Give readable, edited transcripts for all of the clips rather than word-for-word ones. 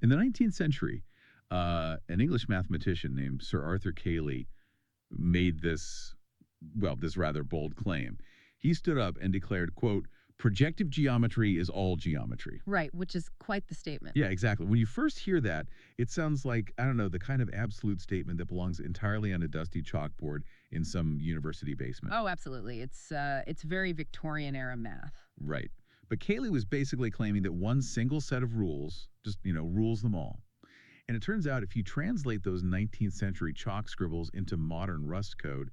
In the 19th century, an English mathematician named Sir Arthur Cayley made this rather bold claim. He stood up and declared, quote, projective geometry is all geometry. Right, which is quite the statement. Yeah, exactly. When you first hear that, it sounds like, I don't know, the kind of absolute statement that belongs entirely on a dusty chalkboard in some university basement. Oh, absolutely. It's very Victorian era math. Right. But Cayley was basically claiming that one single set of rules just, rules them all. And it turns out if you translate those 19th century chalk scribbles into modern Rust code,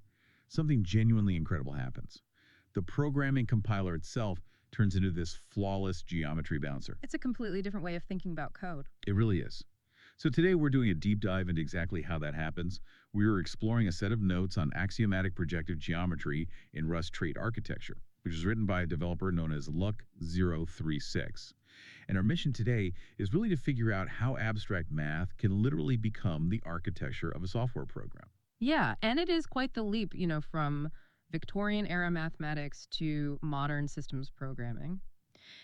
something genuinely incredible happens. The programming compiler itself turns into this flawless geometry bouncer. It's a completely different way of thinking about code. It really is. So today we're doing a deep dive into exactly how that happens. We're exploring a set of notes on axiomatic projective geometry in Rust trait architecture, which is written by a developer known as Luck036. And our mission today is really to figure out how abstract math can literally become the architecture of a software program. Yeah, and it is quite the leap, from Victorian era mathematics to modern systems programming.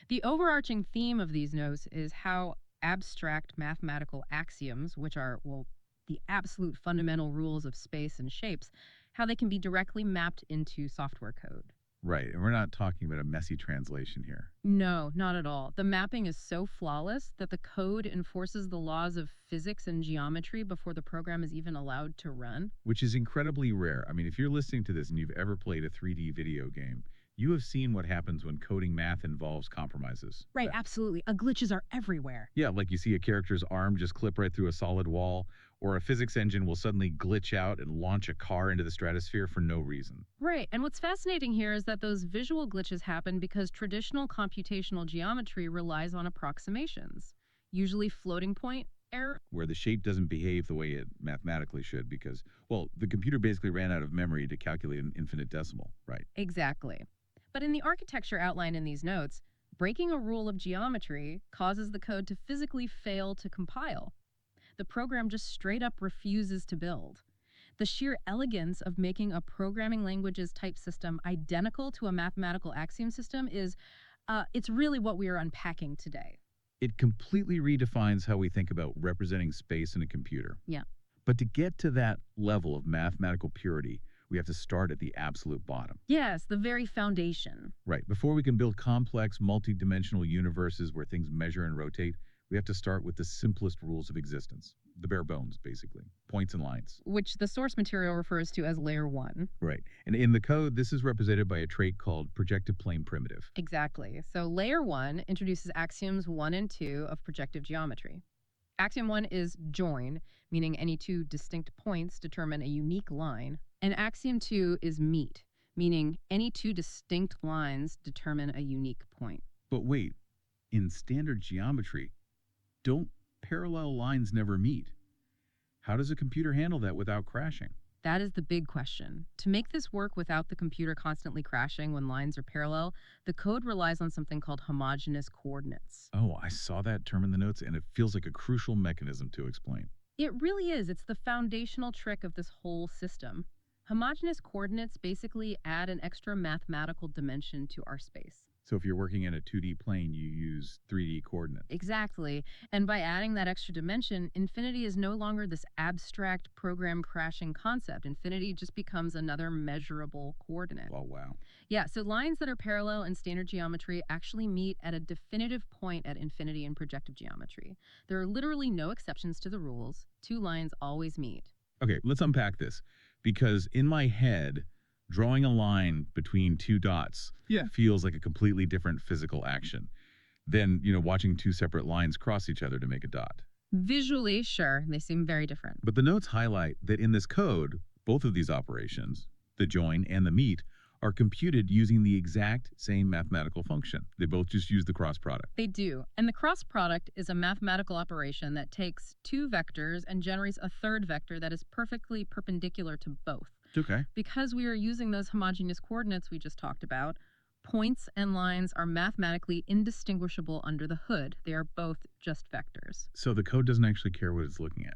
The overarching theme of these notes is how abstract mathematical axioms, which are, well, the absolute fundamental rules of space and shapes, how they can be directly mapped into software code. Right, and we're not talking about a messy translation here. No, not at all. The mapping is so flawless that the code enforces the laws of physics and geometry before the program is even allowed to run. Which is incredibly rare. I mean, if you're listening to this and you've ever played a 3D video game, you have seen what happens when coding math involves compromises. Right, absolutely. Glitches are everywhere. Yeah, like you see a character's arm just clip right through a solid wall, or a physics engine will suddenly glitch out and launch a car into the stratosphere for no reason. Right, and what's fascinating here is that those visual glitches happen because traditional computational geometry relies on approximations, usually floating point error. Where the shape doesn't behave the way it mathematically should because, well, the computer basically ran out of memory to calculate an infinite decimal, right? Exactly. But in the architecture outlined in these notes, breaking a rule of geometry causes the code to physically fail to compile. The program just straight up refuses to build. The sheer elegance of making a programming language's type system identical to a mathematical axiom system it's really what we are unpacking today. It completely redefines how we think about representing space in a computer. Yeah. But to get to that level of mathematical purity, we have to start at the absolute bottom. Yes, the very foundation. Right. Before we can build complex, multi-dimensional universes where things measure and rotate, we have to start with the simplest rules of existence. The bare bones, basically. Points and lines. Which the source material refers to as layer 1. Right. And in the code, this is represented by a trait called projective plane primitive. Exactly. So layer 1 introduces axioms 1 and 2 of projective geometry. Axiom 1 is join, meaning any two distinct points determine a unique line. And axiom 2 is meet, meaning any two distinct lines determine a unique point. But wait, in standard geometry, don't parallel lines never meet? How does a computer handle that without crashing? That is the big question. To make this work without the computer constantly crashing when lines are parallel, the code relies on something called homogeneous coordinates. Oh, I saw that term in the notes, and it feels like a crucial mechanism to explain. It really is. It's the foundational trick of this whole system. Homogeneous coordinates basically add an extra mathematical dimension to our space. So if you're working in a 2D plane, you use 3D coordinates. Exactly. And by adding that extra dimension, infinity is no longer this abstract program crashing concept. Infinity just becomes another measurable coordinate. Oh, wow. Yeah, so lines that are parallel in standard geometry actually meet at a definitive point at infinity in projective geometry. There are literally no exceptions to the rules. Two lines always meet. Okay, let's unpack this. Because in my head, drawing a line between two dots feels like a completely different physical action than, watching two separate lines cross each other to make a dot. Visually, sure, they seem very different. But the notes highlight that in this code, both of these operations, the join and the meet, are computed using the exact same mathematical function. They both just use the cross product. They do. And the cross product is a mathematical operation that takes two vectors and generates a third vector that is perfectly perpendicular to both. Okay. Because we are using those homogeneous coordinates we just talked about, points and lines are mathematically indistinguishable under the hood. They are both just vectors. So the code doesn't actually care what it's looking at.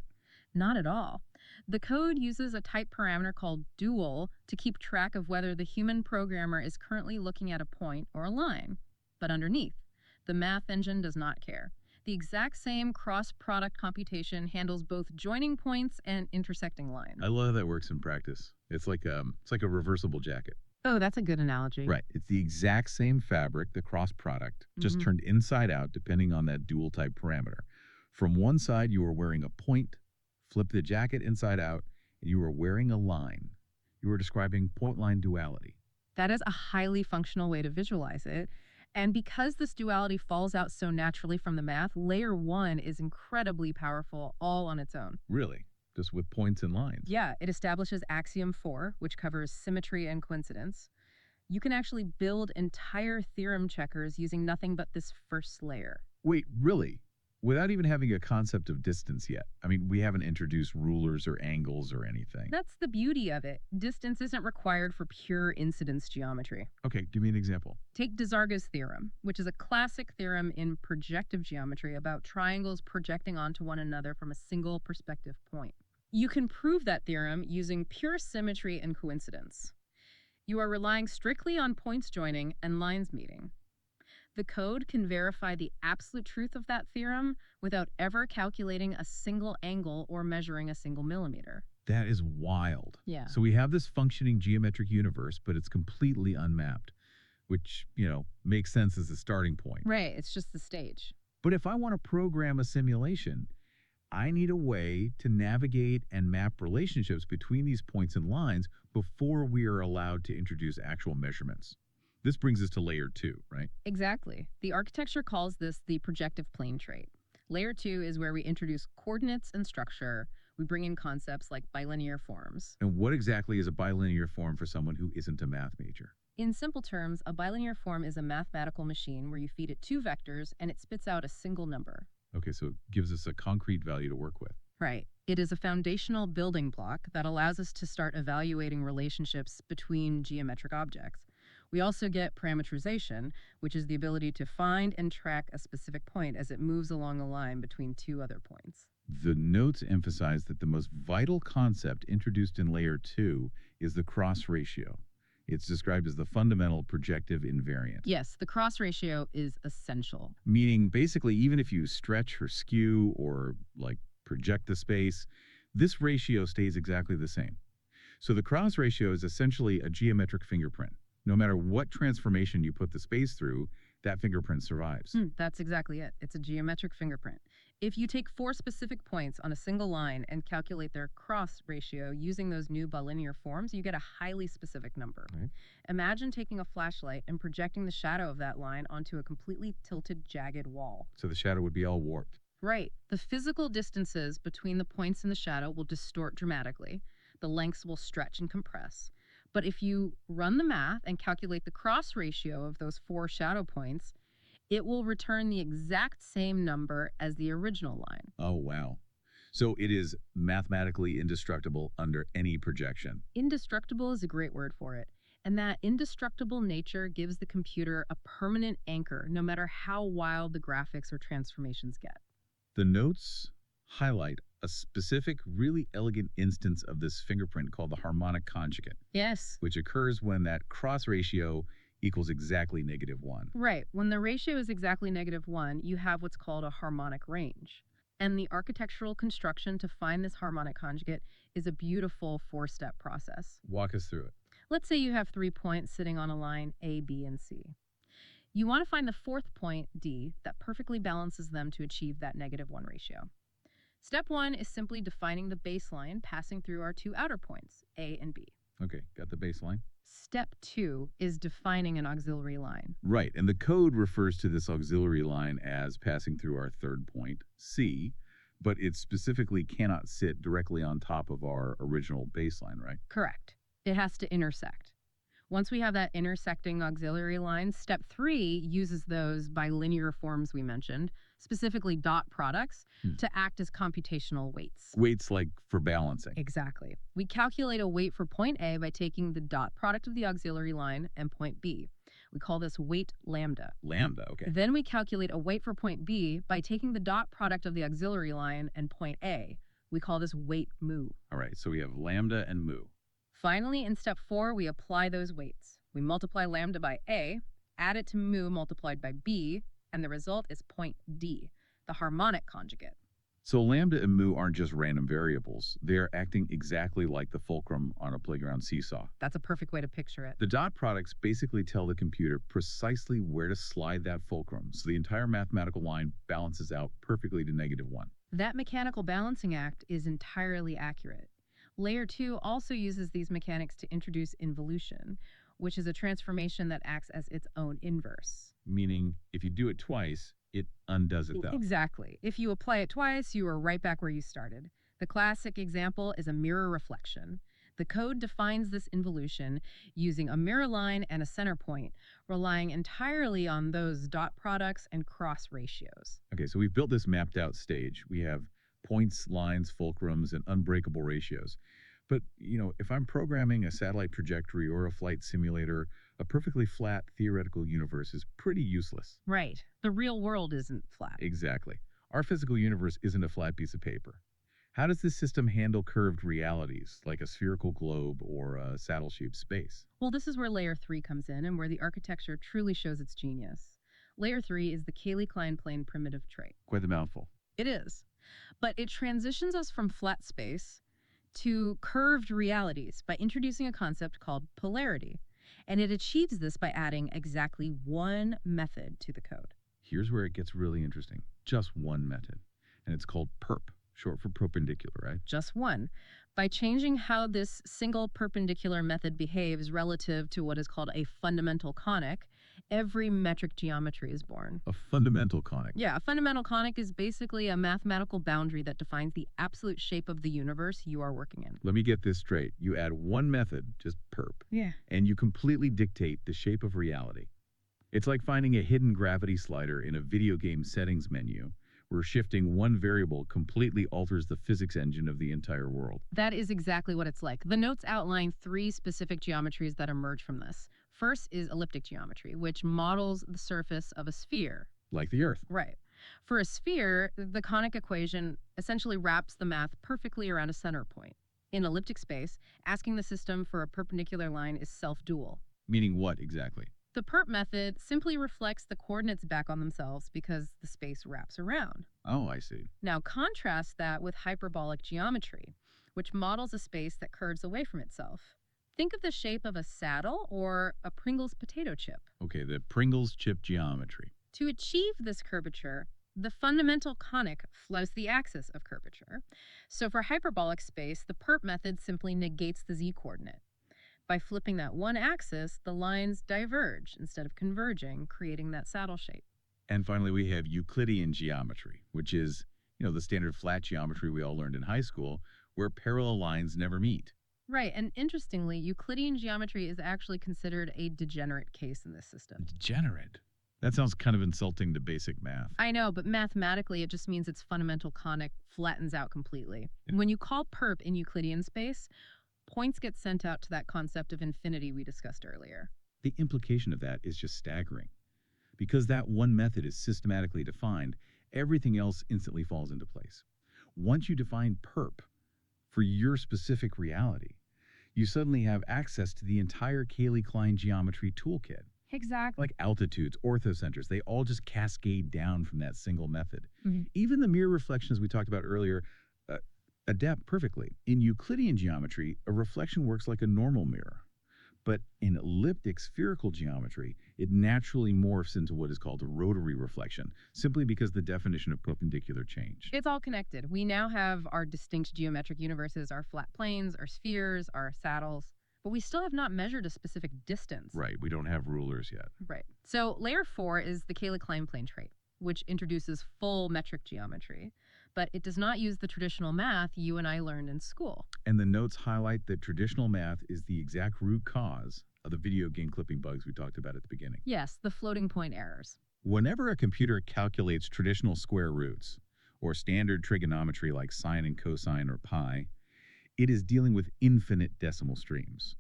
Not at all. The code uses a type parameter called dual to keep track of whether the human programmer is currently looking at a point or a line. But underneath, the math engine does not care. The exact same cross-product computation handles both joining points and intersecting lines. I love how that works in practice. It's like a reversible jacket. Oh, that's a good analogy. Right. It's the exact same fabric, the cross product, just Mhm. turned inside out depending on that dual type parameter. From one side, you are wearing a point, flip the jacket inside out, and you are wearing a line. You are describing point line duality. That is a highly functional way to visualize it. And because this duality falls out so naturally from the math, layer one is incredibly powerful all on its own. Really, just with points and lines. Yeah, it establishes axiom 4, which covers symmetry and coincidence. You can actually build entire theorem checkers using nothing but this first layer. Wait, really? Without even having a concept of distance yet. I mean, we haven't introduced rulers or angles or anything. That's the beauty of it. Distance isn't required for pure incidence geometry. Okay, give me an example. Take de Zarga's theorem, which is a classic theorem in projective geometry about triangles projecting onto one another from a single perspective point. You can prove that theorem using pure symmetry and coincidence. You are relying strictly on points joining and lines meeting. The code can verify the absolute truth of that theorem without ever calculating a single angle or measuring a single millimeter. That is wild. Yeah. So we have this functioning geometric universe, but it's completely unmapped, which, makes sense as a starting point. Right, it's just the stage. But if I want to program a simulation, I need a way to navigate and map relationships between these points and lines before we are allowed to introduce actual measurements. This brings us to layer 2, right? Exactly. The architecture calls this the projective plane trait. Layer 2 is where we introduce coordinates and structure. We bring in concepts like bilinear forms. And what exactly is a bilinear form for someone who isn't a math major? In simple terms, a bilinear form is a mathematical machine where you feed it two vectors and it spits out a single number. Okay, so it gives us a concrete value to work with. Right. It is a foundational building block that allows us to start evaluating relationships between geometric objects. We also get parameterization, which is the ability to find and track a specific point as it moves along a line between two other points. The notes emphasize that the most vital concept introduced in layer 2 is the cross ratio. It's described as the fundamental projective invariant. Yes, the cross ratio is essential. Meaning, basically, even if you stretch or skew or project the space, this ratio stays exactly the same. So the cross ratio is essentially a geometric fingerprint. No matter what transformation you put the space through, that fingerprint survives. That's exactly it. It's a geometric fingerprint. If you take 4 specific points on a single line and calculate their cross ratio using those new bilinear forms, you get a highly specific number. Right. Imagine taking a flashlight and projecting the shadow of that line onto a completely tilted, jagged wall. So the shadow would be all warped. Right. The physical distances between the points in the shadow will distort dramatically. The lengths will stretch and compress. But if you run the math and calculate the cross ratio of those 4 shadow points, it will return the exact same number as the original line. Oh, wow. So it is mathematically indestructible under any projection. Indestructible is a great word for it. And that indestructible nature gives the computer a permanent anchor, no matter how wild the graphics or transformations get. The notes highlight a specific, really elegant instance of this fingerprint called the harmonic conjugate, Yes. which occurs when that cross ratio equals exactly -1. Right. When the ratio is exactly -1, you have what's called a harmonic range. And the architectural construction to find this harmonic conjugate is a beautiful 4-step process. Walk us through it. Let's say you have 3 points sitting on a line A, B, and C. You want to find the 4th point, D, that perfectly balances them to achieve that -1 ratio. Step 1 is simply defining the baseline passing through our 2 outer points, A and B. Okay, got the baseline? Step 2 is defining an auxiliary line. Right, and the code refers to this auxiliary line as passing through our 3rd point, C, but it specifically cannot sit directly on top of our original baseline, right? Correct. It has to intersect. Once we have that intersecting auxiliary line, step 3 uses those bilinear forms we mentioned, specifically dot products, to act as computational weights. Weights like for balancing. Exactly. We calculate a weight for point A by taking the dot product of the auxiliary line and point B. We call this weight lambda. Lambda, okay. Then we calculate a weight for point B by taking the dot product of the auxiliary line and point A. We call this weight mu. All right, so we have lambda and mu. Finally, in step 4, we apply those weights. We multiply lambda by A, add it to mu multiplied by B, and the result is point D. the harmonic conjugate. So lambda and mu aren't just random variables. They are acting exactly like the fulcrum on a playground seesaw. That's a perfect way to picture it. The dot products basically tell the computer precisely where to slide that fulcrum, so the entire mathematical line balances out perfectly to -1. That mechanical balancing act is entirely accurate. Layer 2 also uses these mechanics to introduce involution, which is a transformation that acts as its own inverse. Meaning, if you do it twice, it undoes itself. Exactly. If you apply it twice, you are right back where you started. The classic example is a mirror reflection. The code defines this involution using a mirror line and a center point, relying entirely on those dot products and cross ratios. Okay, so we've built this mapped out stage. We have points, lines, fulcrums, and unbreakable ratios. But, if I'm programming a satellite trajectory or a flight simulator, a perfectly flat theoretical universe is pretty useless. Right. The real world isn't flat. Exactly. Our physical universe isn't a flat piece of paper. How does this system handle curved realities, like a spherical globe or a saddle-shaped space? Well, this is where layer 3 comes in and where the architecture truly shows its genius. Layer 3 is the Cayley-Klein plane primitive trait. Quite the mouthful. It is. But it transitions us from flat space to curved realities by introducing a concept called polarity. And it achieves this by adding exactly one method to the code. Here's where it gets really interesting. Just one method. And it's called perp, short for perpendicular, right? Just one. By changing how this single perpendicular method behaves relative to what is called a fundamental conic, every metric geometry is born. A fundamental conic. Yeah, a fundamental conic is basically a mathematical boundary that defines the absolute shape of the universe you are working in. Let me get this straight. You add one method, just perp, Yeah. and you completely dictate the shape of reality. It's like finding a hidden gravity slider in a video game settings menu, where shifting one variable completely alters the physics engine of the entire world. That is exactly what it's like. The notes outline 3 specific geometries that emerge from this. First is elliptic geometry, which models the surface of a sphere. Like the Earth. Right. For a sphere, the conic equation essentially wraps the math perfectly around a center point. In elliptic space, asking the system for a perpendicular line is self-dual. Meaning what exactly? The perp method simply reflects the coordinates back on themselves because the space wraps around. Oh, I see. Now contrast that with hyperbolic geometry, which models a space that curves away from itself. Think of the shape of a saddle or a Pringles potato chip. Okay, the Pringles chip geometry. To achieve this curvature, the fundamental conic flows the axis of curvature. So for hyperbolic space, the perp method simply negates the z-coordinate. By flipping that one axis, the lines diverge instead of converging, creating that saddle shape. And finally, we have Euclidean geometry, which is, the standard flat geometry we all learned in high school, where parallel lines never meet. Right, and interestingly, Euclidean geometry is actually considered a degenerate case in this system. Degenerate? That sounds kind of insulting to basic math. I know, but mathematically, it just means its fundamental conic flattens out completely. Yeah. When you call perp in Euclidean space, points get sent out to that concept of infinity we discussed earlier. The implication of that is just staggering. Because that one method is systematically defined, everything else instantly falls into place. Once you define perp for your specific reality, you suddenly have access to the entire Cayley-Klein geometry toolkit. Exactly. Like altitudes, orthocenters, they all just cascade down from that single method. Mm-hmm. Even the mirror reflections we talked about earlier adapt perfectly. In Euclidean geometry, a reflection works like a normal mirror. But in elliptic spherical geometry, it naturally morphs into what is called a rotary reflection, simply because the definition of perpendicular changed. It's all connected. We now have our distinct geometric universes, our flat planes, our spheres, our saddles, but we still have not measured a specific distance. Right, we don't have rulers yet. Right. So layer 4 is the Cayley-Klein plane trait, which introduces full metric geometry, but it does not use the traditional math you and I learned in school. And the notes highlight that traditional math is the exact root cause of the video game clipping bugs we talked about at the beginning. Yes, the floating point errors. Whenever a computer calculates traditional square roots, or standard trigonometry like sine and cosine or pi, it is dealing with infinite decimal streams.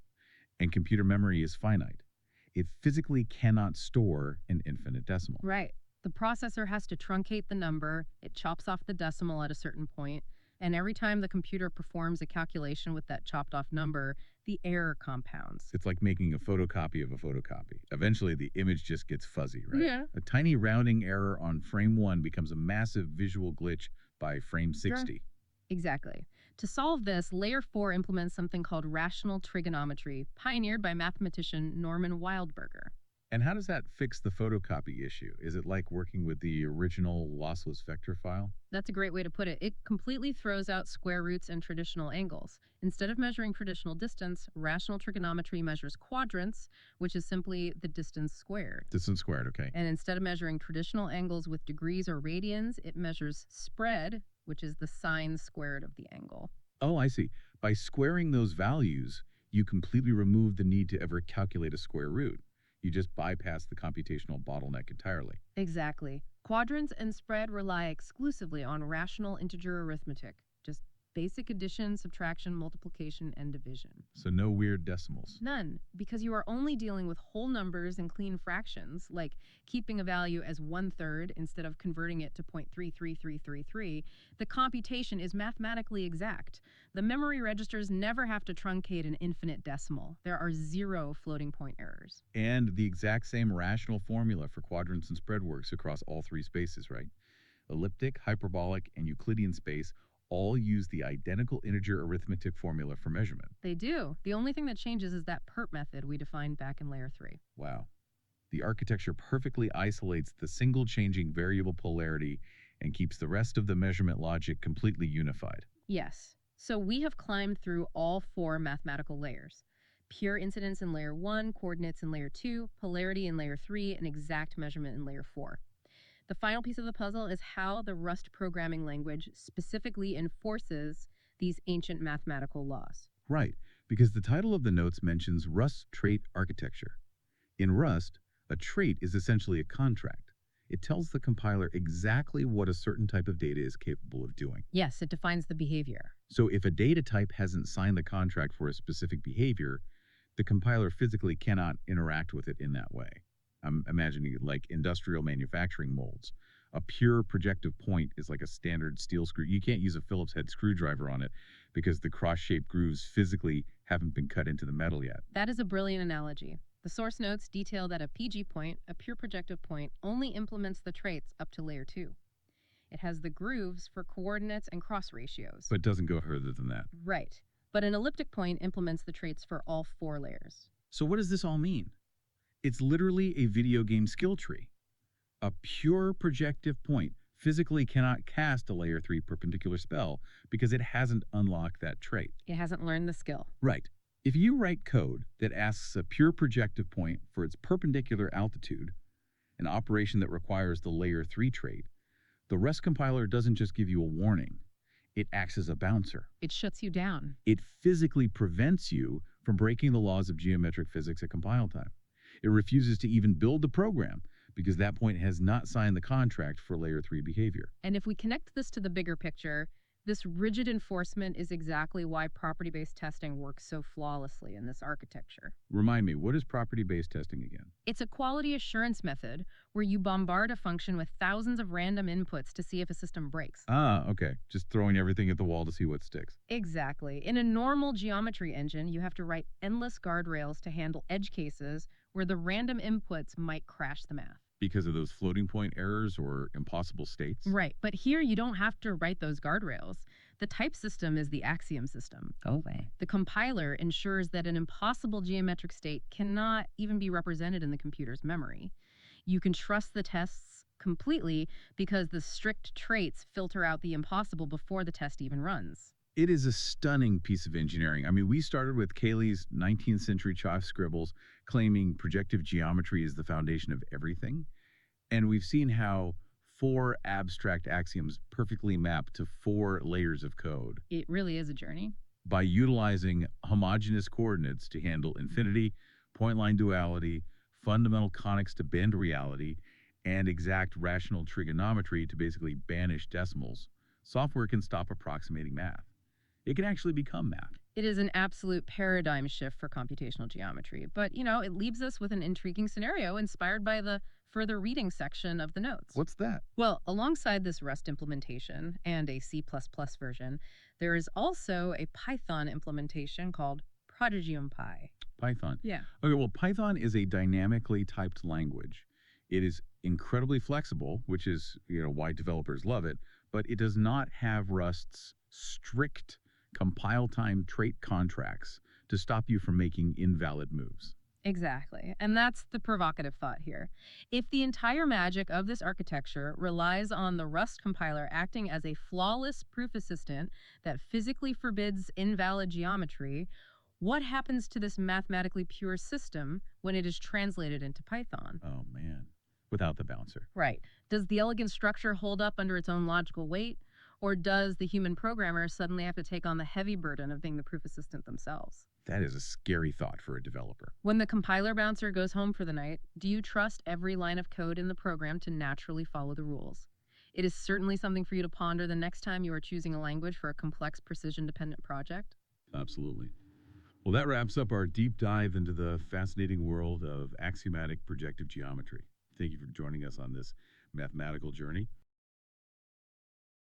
And computer memory is finite. It physically cannot store an infinite decimal. Right. The processor has to truncate the number, it chops off the decimal at a certain point, And every time the computer performs a calculation with that chopped off number, the error compounds. It's like making a photocopy of a photocopy. Eventually, the image just gets fuzzy, right? Yeah. A tiny rounding error on frame 1 becomes a massive visual glitch by frame 60. Exactly. To solve this, Layer 4 implements something called rational trigonometry, pioneered by mathematician Norman Wildberger. And how does that fix the photocopy issue? Is it like working with the original lossless vector file? That's a great way to put it. It completely throws out square roots and traditional angles. Instead of measuring traditional distance, rational trigonometry measures quadrants, which is simply the distance squared. Distance squared, okay. And instead of measuring traditional angles with degrees or radians, it measures spread, which is the sine squared of the angle. Oh, I see. By squaring those values, you completely remove the need to ever calculate a square root. You just bypass the computational bottleneck entirely. Exactly. Quadrants and spread rely exclusively on rational integer arithmetic, just basic addition, subtraction, multiplication, and division. So no weird decimals. None, because you are only dealing with whole numbers and clean fractions, like keeping a value as 1/3 instead of converting it to 0.33333. The computation is mathematically exact. The memory registers never have to truncate an infinite decimal. There are 0 floating point errors. And the exact same rational formula for quadrants and spread works across all 3 spaces, right? Elliptic, hyperbolic, and Euclidean space all use the identical integer arithmetic formula for measurement. They do. The only thing that changes is that perp method we defined back in Layer 3. Wow. The architecture perfectly isolates the single changing variable polarity and keeps the rest of the measurement logic completely unified. Yes. So we have climbed through all 4 mathematical layers. Pure incidence in Layer 1, coordinates in Layer 2, polarity in Layer 3, and exact measurement in Layer 4. The final piece of the puzzle is how the Rust programming language specifically enforces these ancient mathematical laws. Right, because the title of the notes mentions Rust trait architecture. In Rust, a trait is essentially a contract. It tells the compiler exactly what a certain type of data is capable of doing. Yes, it defines the behavior. So if a data type hasn't signed the contract for a specific behavior, the compiler physically cannot interact with it in that way. I'm imagining it like industrial manufacturing molds. A pure projective point is like a standard steel screw. You can't use a Phillips head screwdriver on it because the cross-shaped grooves physically haven't been cut into the metal yet. That is a brilliant analogy. The source notes detail that a PG point, a pure projective point, only implements the traits up to Layer 2. It has the grooves for coordinates and cross ratios. But doesn't go further than that. Right. But an elliptic point implements the traits for all 4 layers. So what does this all mean? It's literally a video game skill tree. A pure projective point physically cannot cast a Layer 3 perpendicular spell because it hasn't unlocked that trait. It hasn't learned the skill. Right. If you write code that asks a pure projective point for its perpendicular altitude, an operation that requires the Layer 3 trait, the Rust compiler doesn't just give you a warning. It acts as a bouncer. It shuts you down. It physically prevents you from breaking the laws of geometric physics at compile time. It refuses to even build the program because that point has not signed the contract for Layer 3 behavior. And if we connect this to the bigger picture, this rigid enforcement is exactly why property-based testing works so flawlessly in this architecture. Remind me, what is property-based testing again? It's a quality assurance method where you bombard a function with thousands of random inputs to see if a system breaks. Ah, okay. Just throwing everything at the wall to see what sticks. Exactly. In a normal geometry engine, you have to write endless guardrails to handle edge cases where the random inputs might crash the math. Because of those floating point errors or impossible states? Right, but here you don't have to write those guardrails. The type system is the axiom system. Oh, way. The compiler ensures that an impossible geometric state cannot even be represented in the computer's memory. You can trust the tests completely because the strict traits filter out the impossible before the test even runs. It is a stunning piece of engineering. I mean, we started with Cayley's 19th century chalk scribbles claiming projective geometry is the foundation of everything. And we've seen how 4 abstract axioms perfectly map to 4 layers of code. It really is a journey. By utilizing homogeneous coordinates to handle infinity, point line duality, fundamental conics to bend reality, and exact rational trigonometry to basically banish decimals, software can stop approximating math. It can actually become math. It is an absolute paradigm shift for computational geometry. But, it leaves us with an intriguing scenario inspired by the for the reading section of the notes. What's that? Well, alongside this Rust implementation and a C++ version, there is also a Python implementation called Projective. Python. Yeah. Okay, well, Python is a dynamically typed language. It is incredibly flexible, which is, why developers love it, but it does not have Rust's strict compile time trait contracts to stop you from making invalid moves. Exactly. And that's the provocative thought here. If the entire magic of this architecture relies on the Rust compiler acting as a flawless proof assistant that physically forbids invalid geometry, what happens to this mathematically pure system when it is translated into Python? Oh, man. Without the bouncer. Right. Does the elegant structure hold up under its own logical weight? Or does the human programmer suddenly have to take on the heavy burden of being the proof assistant themselves? That is a scary thought for a developer. When the compiler bouncer goes home for the night, do you trust every line of code in the program to naturally follow the rules? It is certainly something for you to ponder the next time you are choosing a language for a complex precision-dependent project. Absolutely. Well, that wraps up our deep dive into the fascinating world of axiomatic projective geometry. Thank you for joining us on this mathematical journey.